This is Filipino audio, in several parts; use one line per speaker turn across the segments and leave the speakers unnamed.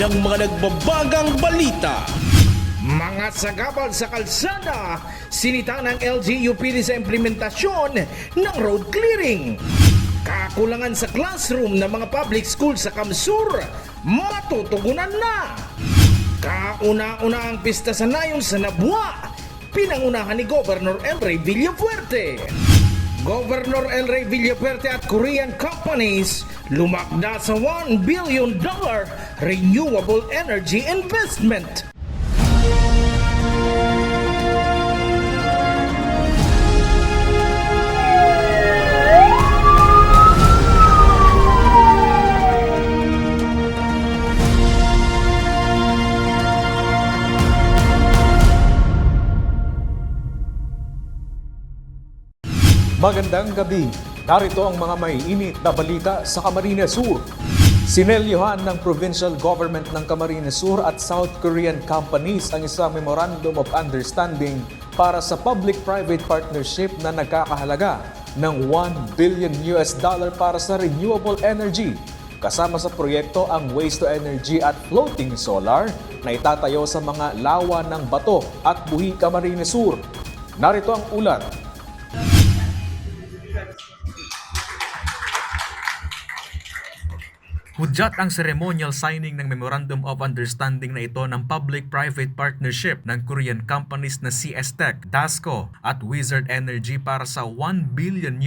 ng mga nagbabagang balita.
Mga sagabal sa kalsada, sinita ng LGUPD sa implementasyon ng road clearing. Kakulangan sa classroom ng mga public school sa Kamsur, matutugunan na. Kauna-una ang pista sa nayon sa Nabua, pinangunahan ni Governor El Rey Villafuerte. Governor El Rey Villafuerte at Korean companies lumakda sa $1 billion renewable energy investment.
Magandang gabi. Narito ang mga maiinit na balita sa Camarines Sur. Sinelyohan ng Provincial Government ng Camarines Sur at South Korean companies ang isang Memorandum of Understanding para sa public-private partnership na nagkakahalaga ng $1 billion para sa renewable energy. Kasama sa proyekto ang waste-to-energy at floating solar na itatayo sa mga lawa ng Bato at Buhi, Camarines Sur. Narito ang ulat. Hudyat ang ceremonial signing ng Memorandum of Understanding na ito ng Public-Private Partnership ng Korean companies na CS Tech, Dasco at Wizard Energy para sa $1 billion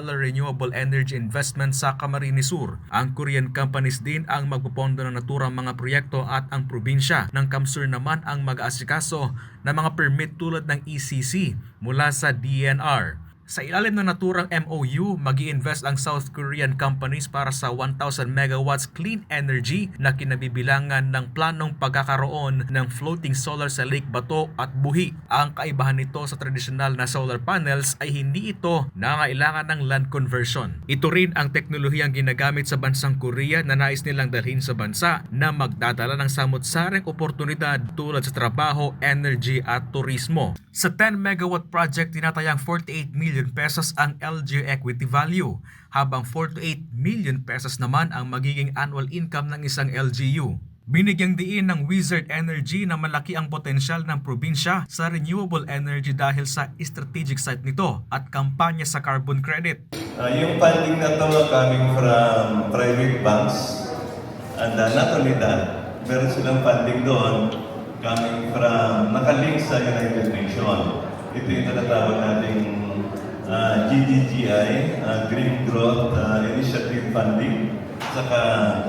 renewable energy investment sa Camarines Sur. Ang Korean companies din ang magpupondo ng naturang mga proyekto at ang probinsya ng Kamsur naman ang mag-aasikaso ng mga permit tulad ng ECC mula sa DNR. Sa ilalim ng naturang MOU, mag-i-invest ang South Korean companies para sa 1,000 megawatts clean energy na kinabibilangan ng planong pagkakaroon ng floating solar sa Lake Bato at Buhi. Ang kaibahan nito sa tradisyonal na solar panels ay hindi ito nangailangan ng land conversion. Ito rin ang teknolohiyang ginagamit sa bansang Korea na nais nilang dalhin sa bansa na magdadala ng samot-saring oportunidad tulad sa trabaho, energy at turismo. Sa 10 megawatt project, tinatayang 48 million pesos ang LGU equity value, habang 48 million pesos naman ang magiging annual income ng isang LGU. Binigyang diin ng Wizard Energy na malaki ang potensyal ng probinsya sa renewable energy dahil sa strategic site nito at kampanya sa carbon credit.
Yung funding na ito coming from private banks, and not only that, meron silang funding doon coming from, nakalink sa United Nations. Ito yung tinatawag nating GGGI, Green Growth Initiative Funding, saka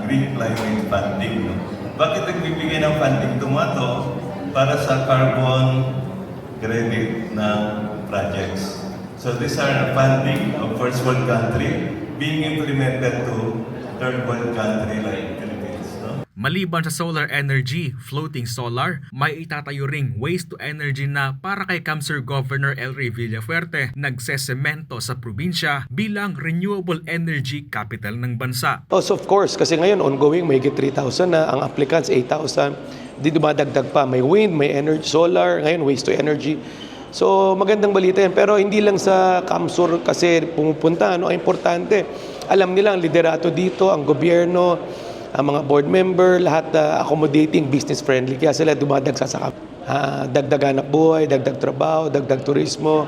Green Climate Funding. Bakit nagbibigay ng funding tumato? Para sa carbon credit ng projects. So these are funding of first world country being implemented to third world country like Philippines. No?
Maliban sa solar energy, floating solar, may itatayo ring waste-to-energy na para kay Kamsur Governor El Rey Villafuerte nagsesemento sa probinsya bilang renewable energy capital ng bansa.
Of course, kasi ngayon ongoing may 3,000 na, ang applicants 8,000, di dumadagdag pa, may wind, may energy, solar, ngayon waste-to-energy. So magandang balita yan, pero hindi lang sa Kamsur kasi pumupunta, ang importante, alam nila ang liderato dito, ang gobyerno, ang mga board member, lahat accommodating, business friendly. Kaya sila dumadagsa sa dagdag hanap buhay, dagdag trabaho, dagdag turismo,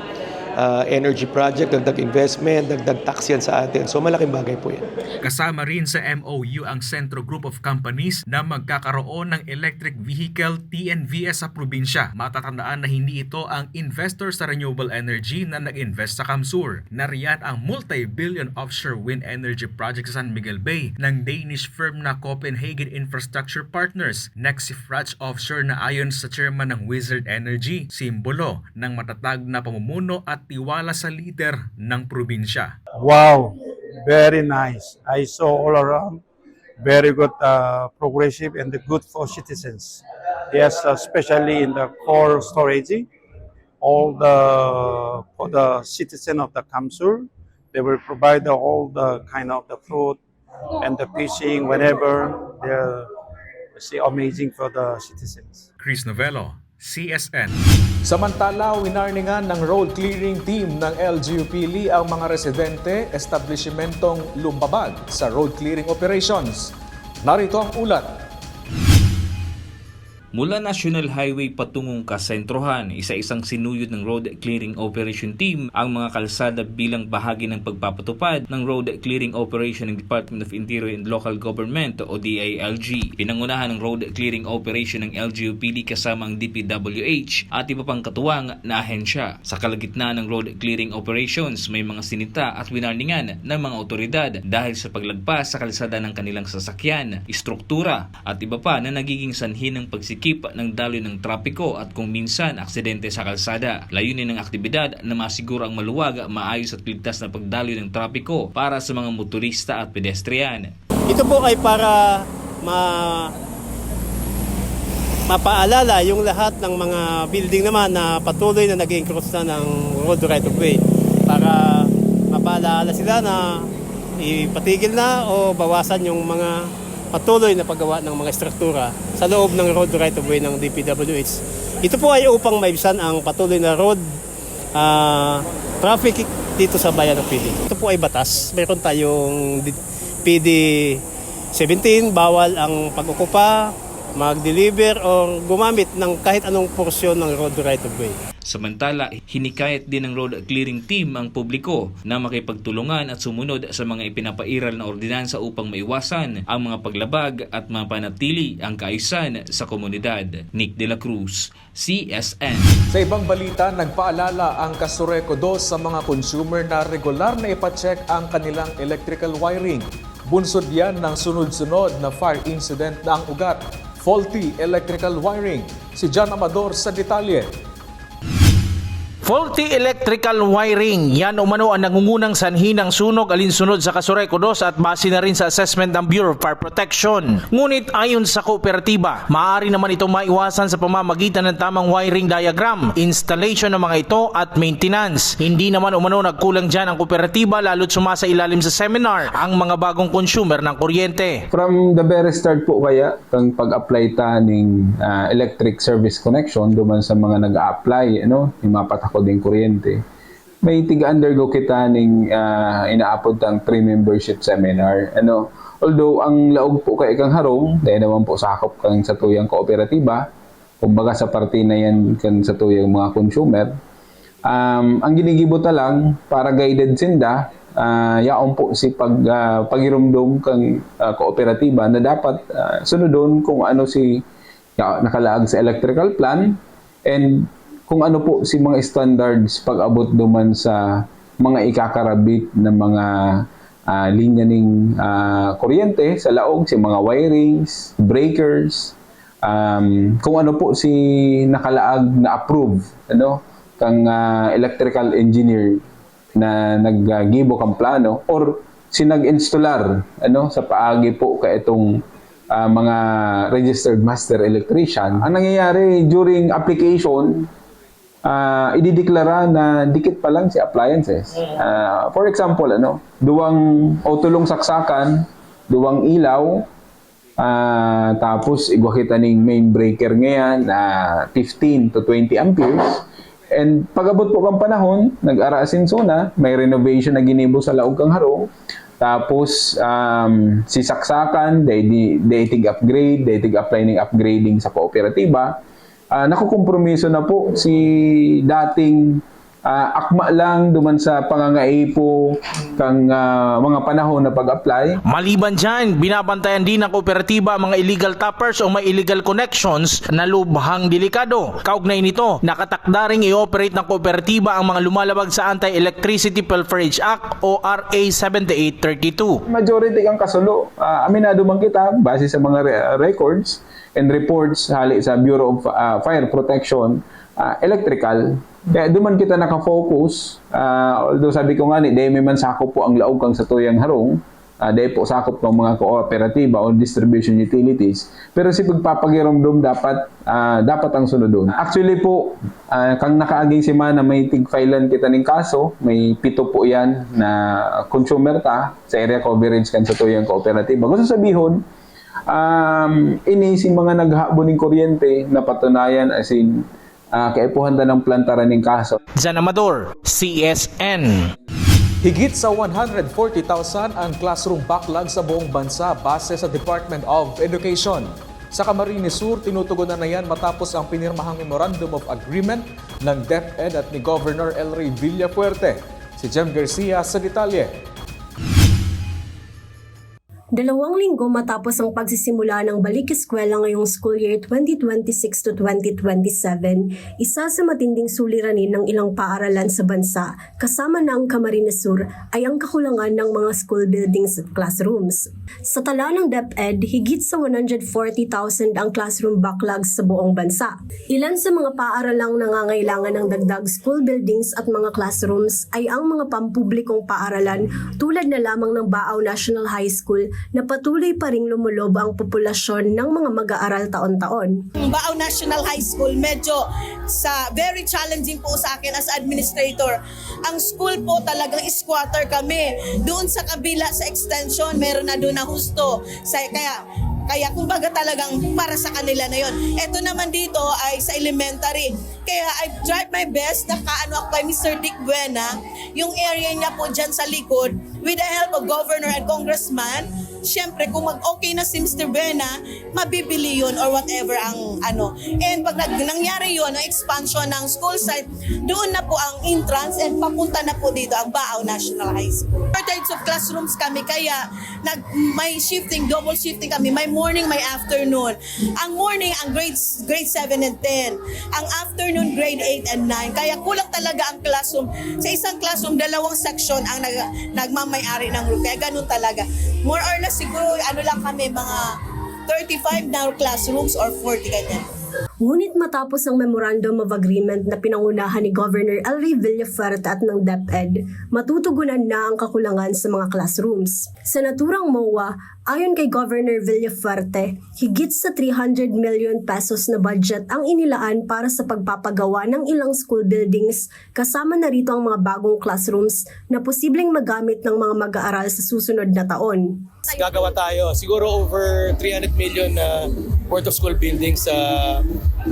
energy project, dagdag investment, dagdag tax yan sa atin. So malaking bagay po yan.
Kasama rin sa MOU ang Centro Group of Companies na magkakaroon ng electric vehicle TNVS sa probinsya. Matatandaan na hindi ito ang investor sa renewable energy na nag-invest sa Kamsur. Nariyan ang multi-billion offshore wind energy project sa San Miguel Bay ng Danish firm na Copenhagen Infrastructure Partners, Nexifrach Offshore na ayon sa chairman ng Wizard Energy, simbolo ng matatag na pamumuno at tiwala sa leader ng probinsya.
Wow, very nice. I saw all around very good progressive and good for citizens. Yes, especially in the core storage, all for the citizen of the Kamsur, they will provide all the kind of the food and the fishing whenever they're amazing for the citizens.
Chris Novello, CSN.
Samantala, winarningan ng road clearing team ng LGUPD ang mga residente, establishmentong lumabag sa road clearing operations. Narito ang ulat.
Mula National Highway patungong Kasentrohan, isa-isang sinuyod ng road clearing operation team ang mga kalsada bilang bahagi ng pagpapatupad ng road clearing operation ng Department of Interior and Local Government o DILG. Pinangunahan ng road clearing operation ng LGUPD kasama ang DPWH at iba pang katuwang na ahensya. Sa kalagitnaan ng road clearing operations, may mga sinita at winarningan ng mga otoridad dahil sa paglagpas sa kalsada ng kanilang sasakyan, istruktura at iba pa na nagiging sanhi ng pagsikip ng daloy ng trapiko at kung minsan aksidente sa kalsada. Layunin ng aktibidad na masiguro ang maluwag, maayos at ligtas na pagdaloy ng trapiko para sa mga motorista at pedestrian.
Ito po ay para mapaalala yung lahat ng mga building naman na patuloy na nag-encroach na ng road right of way para mapaalala sila na ipatigil na o bawasan yung mga patuloy na paggawa ng mga struktura sa loob ng road right of way ng DPWH. Ito po ay upang maibsan ang patuloy na road traffic dito sa bayan ng PD. Ito po ay batas. Mayroon tayong PD 17, bawal ang pag-okupa, mag-deliver o gumamit ng kahit anong porsyon ng road right of way.
Samantala, hinikayat din ng road clearing team ang publiko na makipagtulungan at sumunod sa mga ipinapairal na ordinansa upang maiwasan ang mga paglabag at mapanatili ang kaayusan sa komunidad. Nick De La Cruz, CSN.
Sa ibang balita, nagpaalala ang Kasureco 2 sa mga consumer na regular na ipacheck ang kanilang electrical wiring. Bunsod yan ng sunod-sunod na fire incident na ang ugat. Faulty electrical wiring. Si John Amador sa detalye.
Faulty electrical wiring, yan umano ang nangungunang sanhi ng sunog alinsunod sa Kasureco 2 at base na rin sa assessment ng Bureau of Fire Protection. Ngunit ayon sa kooperatiba, maaari naman itong maiwasan sa pamamagitan ng tamang wiring diagram, installation ng mga ito at maintenance. Hindi naman umano nagkulang dyan ang kooperatiba lalo't sumasa ilalim sa seminar ang mga bagong consumer ng kuryente.
From the very start po kaya, kang pag-apply ta ng electric service connection, duman sa mga nag-a-apply, yung mapatako din kuryente, may tiga-undergo kita ng inaapod tang pre-membership seminar. Although ang laog po kay kang harong, dahil naman po sakop kang sa tuyang kooperatiba, kumbaga sa parte na yan kan sa tuyang mga consumer, ang ginigibuta lang para guided sinda, yaon po si pagirumdum kang kooperatiba na dapat sunodon kung ano si nakalaag sa electrical plan and kung ano po si mga standards pag-abot duman sa mga ikakarabit ng mga linya ng kuryente sa laog, si mga wirings, breakers, kung ano po si nakalaag na approve, kang electrical engineer na naggibo kang plano or si nag-installar sa paagi po ka itong mga registered master electrician. Ang nangyayari during application, idideklara na dikit pa lang si appliances. For example, duwang autolong saksakan, duwang ilaw, tapos igwa kita ng main breaker ngayon na 15 to 20 amperes. And pag-abot po kang panahon, nag-arasin na, may renovation na ginibo sa laog kang harong. Tapos si saksakan, they tig-upgrade, they tig-apply ng upgrading sa kooperatiba. Nakukompromiso na po si dating akma lang duman sa pangangaipo kang mga panahon na pag-apply.
Maliban dyan, binabantayan din ng kooperatiba ang mga illegal tappers o may illegal connections na lubhang delikado. Kaugnay nito, nakatakda ring i-operate ng kooperatiba ang mga lumalabag sa Anti-Electricity Pilferage Act o RA 7832.
Majority kang kasulo. Aminado man kita base sa mga records and reports hali sa Bureau of Fire Protection, electrical. Kaya duman kita nakafocus, although sabi ko nga dahil may man sakop po ang laog kang sa tuyang harong, dahil po sakop ng mga kooperatiba o distribution utilities. Pero si pagpapagiromdom dapat ang sunodon. Actually po, kang nakaaging semana may tig-filean kita ng kaso, may 7 po yan na consumer ta sa area coverage kan sa tuyang kooperatiba. Gusto sabihon, ini si mga naghahabon ng kuryente na patunayan as in kaipuhan ng plantaran ng kaso.
John Amador, CSN.
Higit sa 140,000 ang classroom backlog sa buong bansa base sa Department of Education. Sa Camarines Sur, tinutugunan na yan matapos ang pinirmahang Memorandum of Agreement ng DepEd at ni Governor El Rey Villafuerte. Si Jem Garcia sa detalye.
2 linggo matapos ang pagsisimula ng balik eskwela ngayong school year 2026 to 2027, isa sa matinding suliranin ng ilang paaralan sa bansa, kasama na ang Camarines Sur, ay ang kakulangan ng mga school buildings at classrooms. Sa tala ng DepEd, higit sa 140,000 ang classroom backlogs sa buong bansa. Ilan sa mga paaralang nangangailangan ng dagdag school buildings at mga classrooms ay ang mga pampublikong paaralan tulad na lamang ng Baaw National High School na patuloy pa ring lumulob ang populasyon ng mga mag-aaral taon-taon.
Baaw National High School, medyo very challenging po sa akin as administrator. Ang school po talagang squatter kami. Doon sa kabila sa extension, meron na doon na husto. Kaya kumbaga talagang para sa kanila na yon. Ito naman dito ay sa elementary. Kaya I tried my best na kaano ako kay Mr. Dick Buena, yung area niya po dyan sa likod, with the help of Governor and Congressman. Siyempre, kung mag-okay na si Mr. Buena, mabibili yun or whatever ang ano. And pag nangyari yun, ang expansion ng school site, doon na po ang entrance and papunta na po dito ang Baaw National High School. 4 types of classrooms kami, kaya may shifting, double shifting kami. May morning, may afternoon. Ang morning, ang grade 7 and 10. Ang afternoon, grade 8 and 9. Kaya kulang talaga ang classroom. Sa isang classroom, 2 section ang nagmamayari ng room. Kaya ganun talaga. More or less, siguro lang kami mga 35 na classrooms or 40 ganyan.
Ngunit matapos ang Memorandum of Agreement na pinangunahan ni Governor El Rey Villafuerte at ng DepEd, matutugunan na ang kakulangan sa mga classrooms. Sa naturang MOA, ayon kay Governor Villafuerte, higit sa 300 million pesos na budget ang inilaan para sa pagpapagawa ng ilang school buildings, kasama na rito ang mga bagong classrooms na posibleng magamit ng mga mag-aaral sa susunod na taon.
Gagawa tayo siguro over 300 million worth of school buildings sa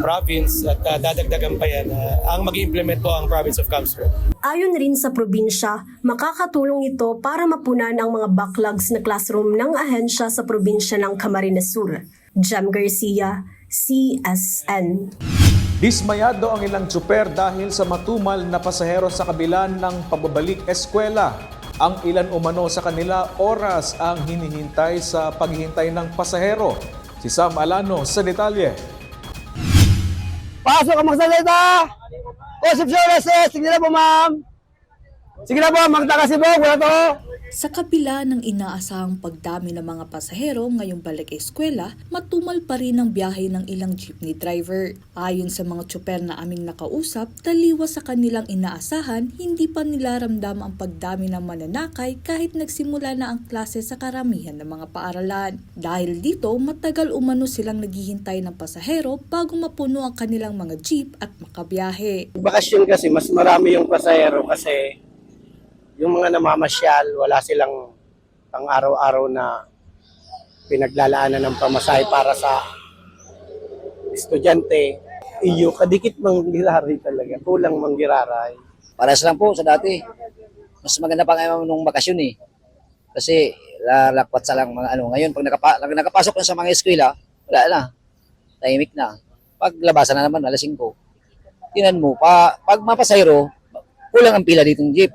province at dadagdagan pa yan. Ang mag-implement po ang province of Camsur.
Ayon rin sa probinsya, makakatulong ito para mapunan ang mga backlogs na classroom ng ahensya sa probinsya ng Camarines Sur. Jem Garcia, CSN.
Dismayado ang ilang tsuper dahil sa matumal na pasahero sa kabila ng pagbabalik eskwela. Ang ilan umano sa kanila oras ang hinihintay sa paghihintay ng pasahero. Si Sam Alano sa detalye.
Pasok ang magsalita! Concepcion, sige na po ma'am! Sige na po, magtakasibog, wala to!
Sa kabila ng inaasahang pagdami ng mga pasahero ngayong balik eskwela, matumal pa rin ang biyahe ng ilang jeepney driver. Ayon sa mga tsuper na aming nakausap, taliwas sa kanilang inaasahan, hindi pa nila ramdam ang pagdami ng mananakay kahit nagsimula na ang klase sa karamihan ng mga paaralan. Dahil dito, matagal umano silang naghihintay ng pasahero bago mapuno ang kanilang mga jeep at makabiyahe.
Bakasyon kasi, mas marami yung pasahero kasi yung mga namamasyal, wala silang pang araw-araw na pinaglalaanan ng pamasahe para sa estudyante. Iyo, kadikit manggiraray talaga, kulang manggiraray.
Pares lang po sa dati. Mas maganda pa ngayon nung bakasyon eh. Kasi lalakwat sa lang mga ano. Ngayon, pag nakapasok na sa mga eskwela, wala na. Tahimik na. Pag labasan na naman, alas 5. Tinan mo, pag mapasayro, kulang ang pila ditong jeep.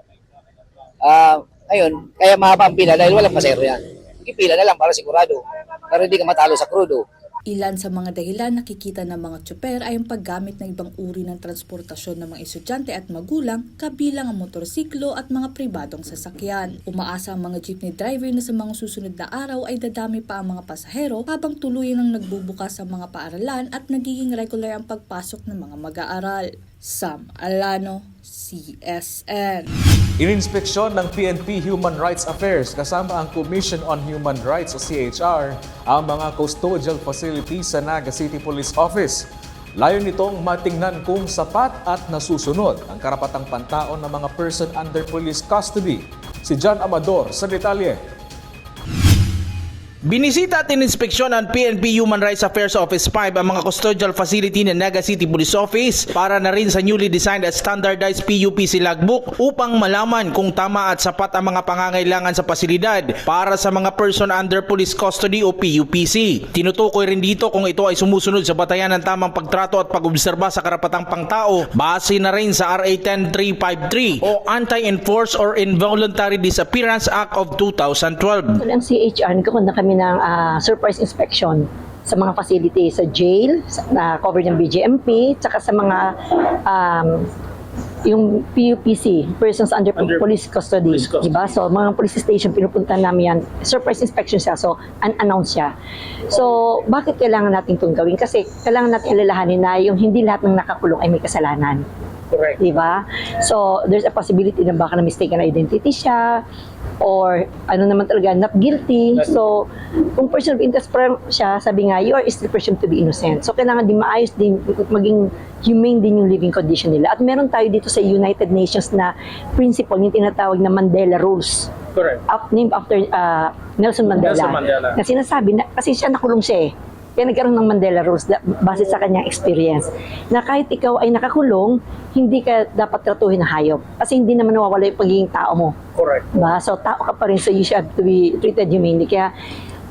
Ayun, kaya mahaba ang pila dahil walang pasahero yan. Ipila na lang para sigurado. Pero hindi ka matalo sa krudo.
Ilan sa mga dahilan nakikita ng mga tsuper ay ang paggamit ng ibang uri ng transportasyon ng mga estudyante at magulang, kabilang ang motorsiklo at mga pribadong sasakyan. Umaasa ang mga jeepney driver na sa mga susunod na araw ay dadami pa ang mga pasahero habang tuluyang nagbubukas ang mga paaralan at nagiging regular ang pagpasok ng mga mag-aaral. Sam Alano, CSN.
Ininspeksyon ng PNP Human Rights Affairs kasama ang Commission on Human Rights o CHR ang mga custodial facilities sa Naga City Police Office. Layon nitong matingnan kung sapat at nasusunod ang karapatang pantaon ng mga person under police custody. Si John Amador sa detalye.
Binisita at ininspeksyon ng PNP Human Rights Affairs Office 5 ang mga custodial facility ng Naga City Police Office para na rin sa newly designed at standardized PUPC logbook upang malaman kung tama at sapat ang mga pangangailangan sa pasilidad para sa mga person under police custody o PUPC. Tinutukoy rin dito kung ito ay sumusunod sa batayan ng tamang pagtrato at pag-obserba sa karapatang pangtao base na rin sa RA 10353 o Anti-Enforced or Involuntary Disappearance Act of 2012.
Ang CHR, nagkaroon na kami ng surprise inspection sa mga facility sa jail na covered ng BJMP, tsaka sa mga yung PUPC, persons under police custody, diba? So mga police station pinupunta namin yan, surprise inspection siya, so unannounced siya. So bakit kailangan natin itong gawin? Kasi kailangan natin alalahanin na yung hindi lahat ng nakakulong ay may kasalanan. Correct. Diba? So there's a possibility na baka na mistaken identity siya, or ano naman talaga, not guilty. So, kung person of interest siya, sabi nga, you are still presumed to be innocent. So, kailangan din maayos din, maging humane din yung living condition nila. At meron tayo dito sa United Nations na principle, yung tinatawag na Mandela Rules. Correct. Named after Nelson Mandela. Na sinasabi, na, kasi siya nakulong siya eh. Kaya nagkaroon ng Mandela Rules base sa kanyang experience. Na kahit ikaw ay nakakulong, hindi ka dapat tratuhin na hayop. Kasi hindi naman nawawala yung pagiging tao mo. Correct. Diba? So tao ka pa rin, so you should have to be treated humanely. Kaya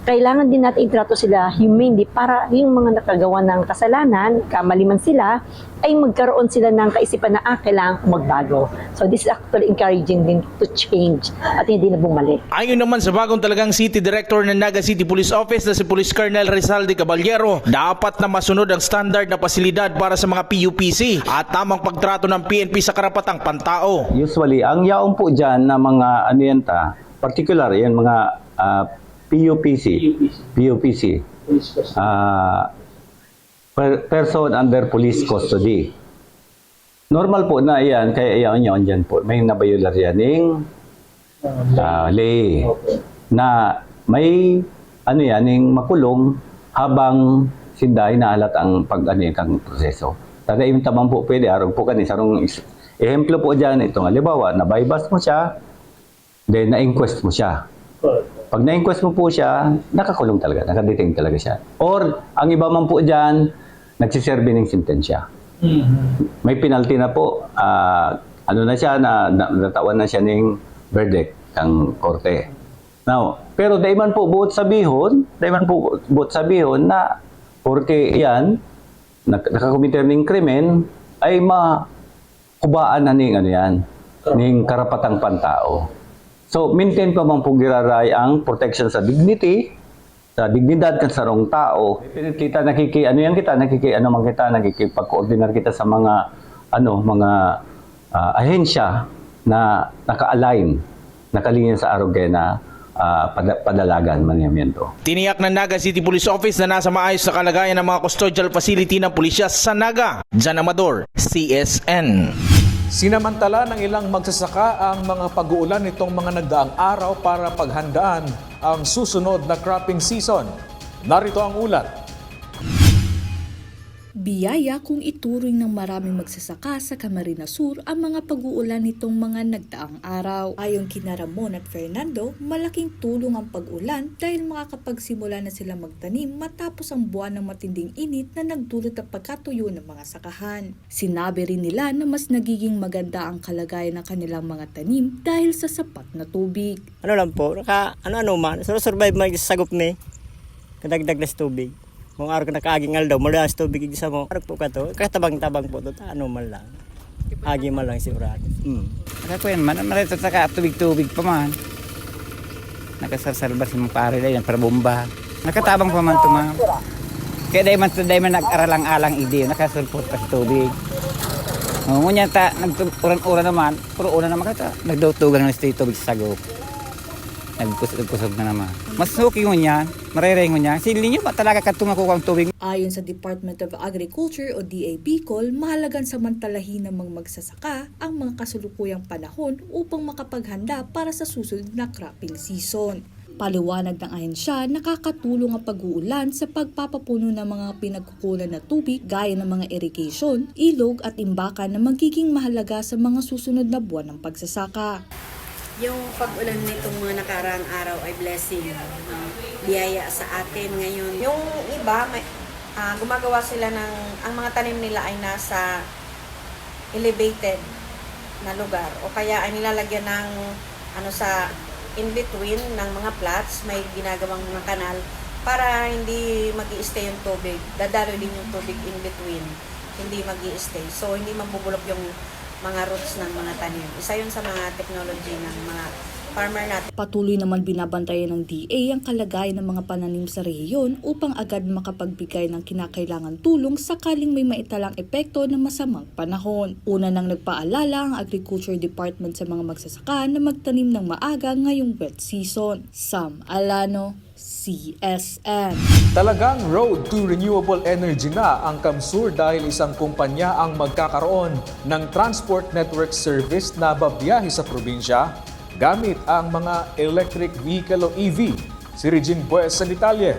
kailangan din natin itrato sila humanely para yung mga nakagawa ng kasalanan, kamali man sila, ay magkaroon sila ng kaisipan na kailangan magbago. So this is actually encouraging them to change at hindi na bumalik.
Ayon naman sa bagong talagang City Director ng Naga City Police Office na si Police Colonel Rizalde Caballero, dapat na masunod ang standard na pasilidad para sa mga PUPC at tamang pagtrato ng PNP sa karapatang pantao.
Usually, ang yaong po dyan na mga ano yan particular yan mga PUPC, person under police custody. Normal po na yan, kaya yan dyan po, may nabayular yan ng lay na may ano yan, ng makulong habang sinday na alat ang pag-anikang proseso. Taga yung tamang po pwede, arong po kanin, sarong ehemplo po dyan, itong halimbawa, na-bypass mo siya, then na-inquest mo siya. Pag na-inquest mo po siya, nakakulong talaga, nakadetain talaga siya. Or, ang iba man po dyan, nagsiserve ng sentensya. May penalty na po, ano na siya, natawan na siya ng verdict ng korte. Now, pero daiman po buot sabihon na porque yan, nakakomiter ng krimen, ay makubaan na ng ano yan, ng karapatang pantao. So, maintain pa mang pugiraray ang protection sa dignity, sa dignidad kan sarong tao. Kita nakikipag-coordinar kita sa mga ahensya na naka-align, nakalinya sa arogay na padalagan maniyamiento.
Tiniyak ng Naga City Police Office na nasa maayos na kalagayan ng mga custodial facility ng pulisya sa Naga. Jan Amador, CSN.
Sinamantala ng ilang magsasaka ang mga pag-uulan nitong mga nagdaang araw para paghandaan ang susunod na cropping season. Narito ang ulat.
Biyaya kung ituring ng maraming magsasaka sa Camarines Sur ang mga pag-uulan nitong mga nagdaang araw. Ayon kina Ramon at Fernando, malaking tulong ang pag-ulan dahil makakapagsimula na sila magtanim matapos ang buwan ng matinding init na nagdulot ng pagkatuyo ng mga sakahan. Sinabi rin nila na mas nagiging maganda ang kalagayan ng kanilang mga tanim dahil sa sapat na tubig.
Ano lang po, survive mag-sagup ni, kadagdag na tubig. Kung araw ka nakaaging aldaw, mula sa tubig isa mo. Araw po ka to, katabang-tabang po to, man lang. Agi man lang sigurado.
Kaya po yan, marito sa tubig-tubig pa man. Nakasasalba sa mga pare lang, para bomba. Nakatabang pa man ito man. Kaya dahil man nag-aralang-alang idi, nakasulpot pa sa tubig. Ngunyan nag-uran-uran naman, puro uran naman ka nagdaw-tugang na sa tubig sa sagop. Nagkusog na naman. Mas okay mo niyan, marereng mo niyan. Sili niyo ba talaga katong ako ang tubig?
Ayon sa Department of Agriculture o DA Bicol, mahalagang samantalahin ng mga magsasaka ang mga kasulukuyang panahon upang makapaghanda para sa susunod na cropping season. Paliwanag ng ahensya, nakakatulong ang pag-uulan sa pagpapapuno ng mga pinagkukulan na tubig gaya ng mga irrigation, ilog at imbakan na magiging mahalaga sa mga susunod na buwan ng pagsasaka.
Yung pag-ulan nitong mga nakaraang araw ay blessing, biyaya sa atin ngayon. Yung iba, gumagawa sila ang mga tanim nila ay nasa elevated na lugar o kaya ay nilalagyan ng sa in-between ng mga plots, may ginagawang mga kanal para hindi mag-i-stay yung tubig. Dadalo din yung tubig in-between, hindi mag-i-stay. So, hindi mabubulok yung mga roots ng mga tanim. Isa yun sa mga technology ng mga farmer natin.
Patuloy naman binabantayan ng DA ang kalagayan ng mga pananim sa rehiyon upang agad makapagbigay ng kinakailangan tulong sakaling may maitalang epekto ng masamang panahon. Una nang nagpaalala ang Agriculture Department sa mga magsasaka na magtanim ng maaga ngayong wet season. Sam Alano, CSN.
Talagang road to renewable energy na ang Kamsur dahil isang kumpanya ang magkakaroon ng transport network service na babiyahe sa probinsya gamit ang mga electric vehicle o EV. Si Regine Bues sa detalye.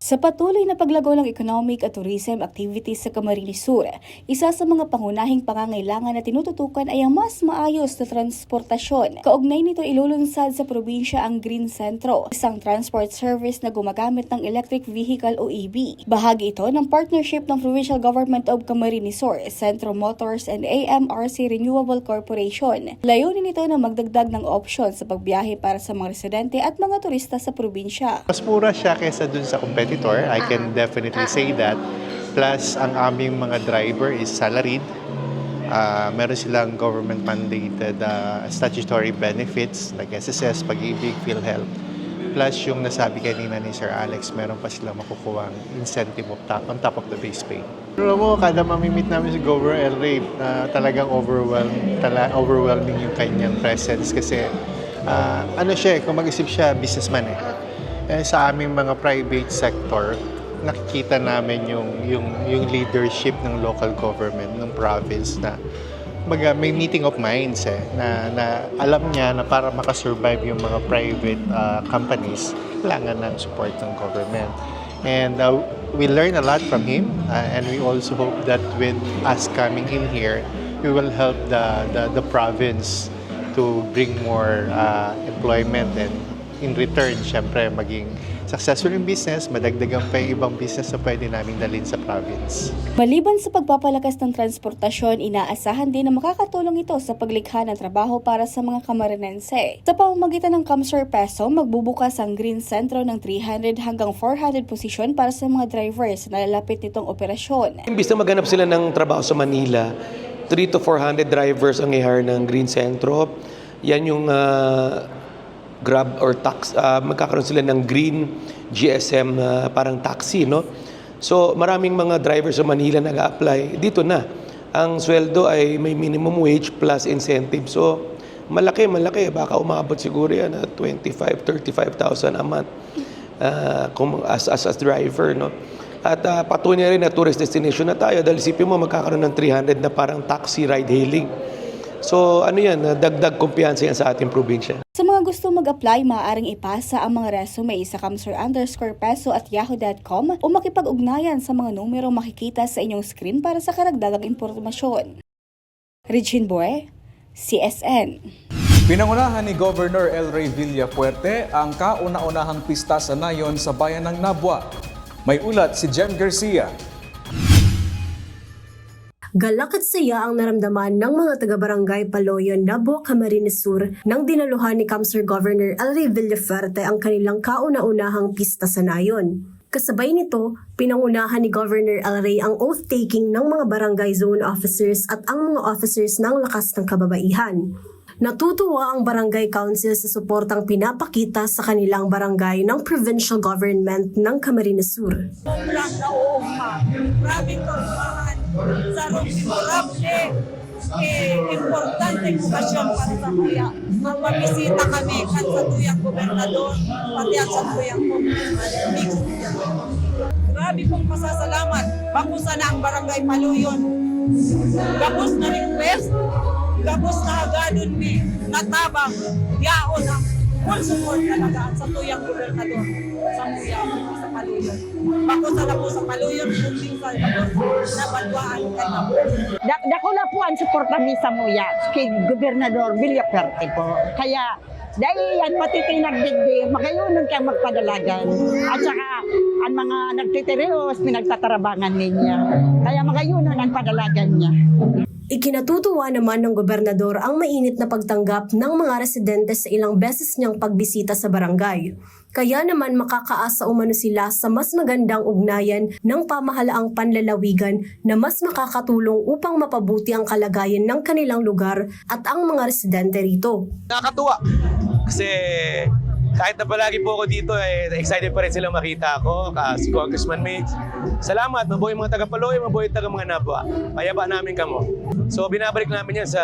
Sa patuloy na paglago ng economic at tourism activities sa Camarines Sur, isa sa mga pangunahing pangangailangan na tinututukan ay ang mas maayos na transportasyon. Kaugnay nito ilulunsad sa probinsya ang Green Centro, isang transport service na gumagamit ng electric vehicle o EV. Bahagi ito ng partnership ng Provincial Government of Camarines Sur, Centro Motors and AMRC Renewable Corporation. Layunin nito na magdagdag ng option sa pagbiyahe para sa mga residente at mga turista sa probinsya.
Mas mura siya kaysa dun sa competitor. I can definitely say that. Plus, ang aming mga driver is salaried. Meron silang government mandated statutory benefits like SSS, Pag-ibig, PhilHealth. Plus, yung nasabi kanina ni Sir Alex, meron pa silang makukuha incentive on top of the base pay. Pero mo, kada mamimit namin si Governor El Rey, talagang overwhelming yung kanyang presence kasi kung mag-isip siya, businessman sa aming mga private sector, nakikita namin yung leadership ng local government, ng province na may meeting of minds na alam niya na para makasurvive yung mga private companies, kailangan ng support ng government. And we learn a lot from him and we also hope that with us coming in here, we will help the province to bring more employment and in return, syempre, maging successful yung business, madagdagan pa yung ibang business na pwede namin dalhin sa province.
Maliban sa pagpapalakas ng transportasyon, inaasahan din na makakatulong ito sa paglikha ng trabaho para sa mga Camarinense. Sa pamamagitan ng Kamsur Peso, magbubukas ang Green Centro ng 300 hanggang 400 posisyon para sa mga drivers na lalapit nitong operasyon.
Imbis na maghanap sila ng trabaho sa Manila, 300 to 400 drivers ang i-hire ng Green Centro. Yan yung Grab or tax, magkakaroon sila ng green GSM parang taxi, no? So maraming mga drivers sa Manila nag-a-apply. Dito na, ang sweldo ay may minimum wage plus incentive. So malaki, baka umabot siguro yan 25,000, 35,000 a month as driver, no? At patunay rin na tourist destination na tayo dahil isipin mo magkakaroon ng 300 na parang taxi ride hailing. So dagdag kumpiyansa yan sa ating probinsya.
Sa mga gusto mag-apply, maaaring ipasa ang mga resume sa kamsur_peso@yahoo.com o makipag-ugnayan sa mga numero makikita sa inyong screen para sa karagdagang impormasyon. Regine Bues, CSN.
Pinangunahan ni Governor El Rey Villafuerte ang kauna-unahang pista sa nayon sa bayan ng Nabwa. May ulat si Jem Garcia.
Galak at saya ang naramdaman ng mga taga-barangay Paloyon, Nabwa, Camarines Sur nang dinaluhan ni Kamsur Governor El Rey Villafuerte ang kanilang kauna-unahang pista sa nayon. Kasabay nito, pinangunahan ni Governor El Rey ang oath-taking ng mga barangay zone officers at ang mga officers ng Lakas ng Kababaihan. Natutuwa ang barangay council sa suportang pinapakita sa kanilang barangay ng provincial government ng Camarines Sur.
Sobrang nauuma. Maraming kaumahan sa memorable importante okasyon para sa kuya. Magpapbisita kami at sa tuyang gobernador, pati at sa tuyang congressman. Grabe pong pasasalamat. Bakusan na ang barangay Paloyon. Gabos na request, gabos na hagadon mi, natabang, yaon ang full support talaga sa tuyang gobernador sa kuya.
Paluyon. Makusa na po sa Paluyon, kung sa nabalwaan ka na po.
Dako na po ang suporta ni Samuya kay Gobernador Villaferte po. Kaya dahil yan matitinag digdi, magayunan kang magpadalagan. At saka ang mga nagtitirios, pinagtatarabangan niya. Kaya magayunan ang padalagan niya.
Ikinatutuwa naman ng gobernador ang mainit na pagtanggap ng mga residente sa ilang beses niyang pagbisita sa barangay. Kaya naman makakaasa umano sila sa mas magandang ugnayan ng pamahalaang panlalawigan na mas makakatulong upang mapabuti ang kalagayan ng kanilang lugar at ang mga residente rito.
Nakakatuwa kasi kahit na palagi po ako dito, excited pa rin silang makita ako, si Congressman Migs. Salamat, mabuhay mga taga-Paloy, mabuhay taga mga Nabwa. Payaba namin kamo. So binabalik namin yan sa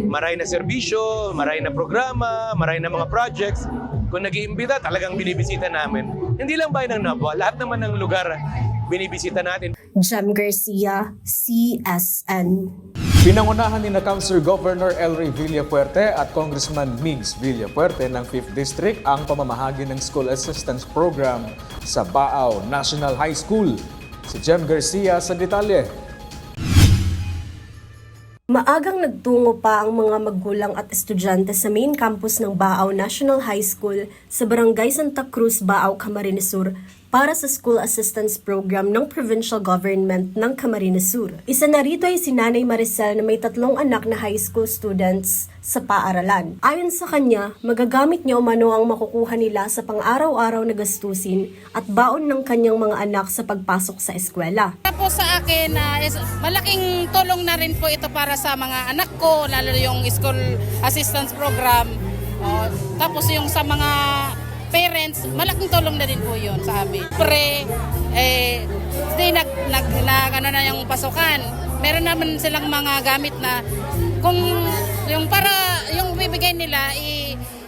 maray na serbisyo, maray na programa, maray na mga projects. Kung nag-iimbita, talagang binibisita namin. Hindi lang bayan ng Nabwa, lahat naman ng lugar binibisita natin.
Jem Garcia, CSN.
Pinangunahan ni na Councilor Governor Elray Villafuerte at Congressman Migs Villafuerte ng 5th District ang pamamahagi ng School Assistance Program sa Baao National High School. Si Jem Garcia sa detalye.
Maagang nagtungo pa ang mga magulang at estudyante sa main campus ng Baao National High School sa Barangay Santa Cruz, Baao, Camarines Sur para sa School Assistance Program ng Provincial Government ng Camarines Sur. Isa na rito ay si Nanay Maricel na may 3 anak na high school students sa paaralan. Ayon sa kanya, magagamit niya umano ang makukuha nila sa pang-araw-araw na gastusin at baon ng kanyang mga anak sa pagpasok sa eskwela.
Po sa akin, malaking tulong na rin po ito para sa mga anak ko, lalo yung School Assistance Program. Tapos yung sa mga parents, malaking tulong na din po yun sa amin. Ano na yung pasukan. Meron naman silang mga gamit na kung yung para yung bibigay nila,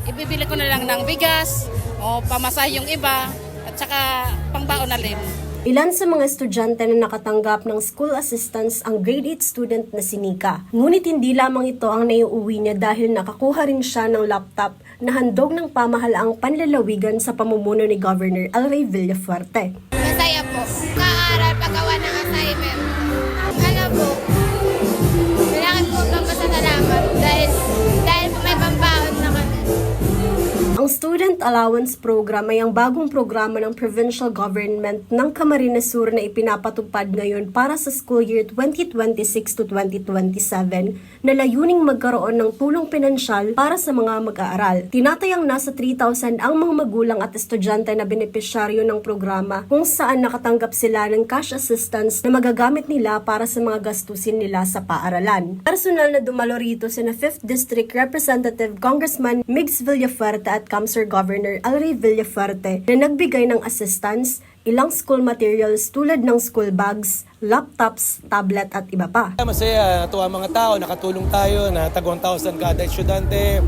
ibibili ko na lang ng bigas o pamasahe yung iba at saka pangbaon na rin.
Ilan sa mga estudyante na nakatanggap ng school assistance ang grade 8 student na si Nika. Ngunit hindi lamang ito ang naiuwi niya dahil nakakuha rin siya ng laptop na handog ng pamahalaang panlalawigan sa pamumuno ni Governor Elray Villafuerte.
Masaya po. Kaaral, paggawa ng assignment. Ano po, kailangan po magpasalamat dahil po may pambaon na kami.
Ang Student Allowance Program ay ang bagong programa ng Provincial Government ng Camarines Sur na ipinapatupad ngayon para sa school year 2026 to 2027 na layuning magkaroon ng tulong pinansyal para sa mga mag-aaral. Tinatayang nasa 3,000 ang mga magulang at estudyante na benepisyaryo ng programa kung saan nakatanggap sila ng cash assistance na magagamit nila para sa mga gastusin nila sa paaralan. Personal na dumalo rito sina 5th District Representative Congressman Migs Villafuerte at Councilor Governor Elray Villafuerte na nagbigay ng assistance, ilang school materials tulad ng school bags, laptops, tablet at iba pa.
Masaya, natuwa mga tao, nakatulong tayo na tag 1,000 kada estudyante.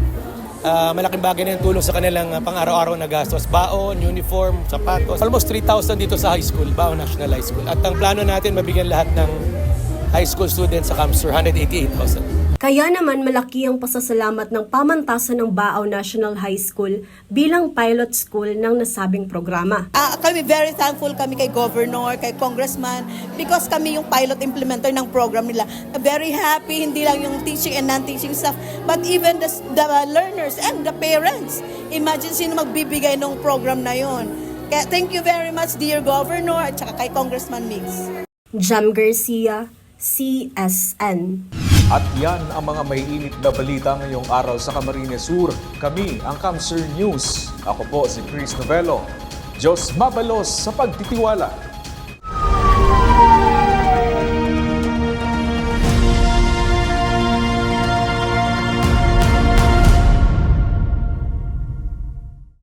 Malaking bagay na yung tulong sa kanilang pang-araw-araw na gastos. Baon, uniform, sapatos. Almost 3,000 dito sa high school, Baon National High School. At ang plano natin, mabigyan lahat ng high school students sa Camp Sur, 188,000.
Kaya naman malaki ang pasasalamat ng pamantasan ng Baao National High School bilang pilot school ng nasabing programa.
Kami very thankful kami kay Governor, kay Congressman because kami yung pilot implementer ng program nila. Very happy, hindi lang yung teaching and non-teaching staff but even the learners and the parents. Imagine sino magbibigay ng program na yon. Kaya thank you very much dear Governor at saka kay Congressman Migs.
Jem Garcia, CSN.
At yan ang mga may init na balita ngayong araw sa Camarines Sur. Kami ang Camp Sur News. Ako po si Chris Novello. Diyos mabalos sa pagtitiwala.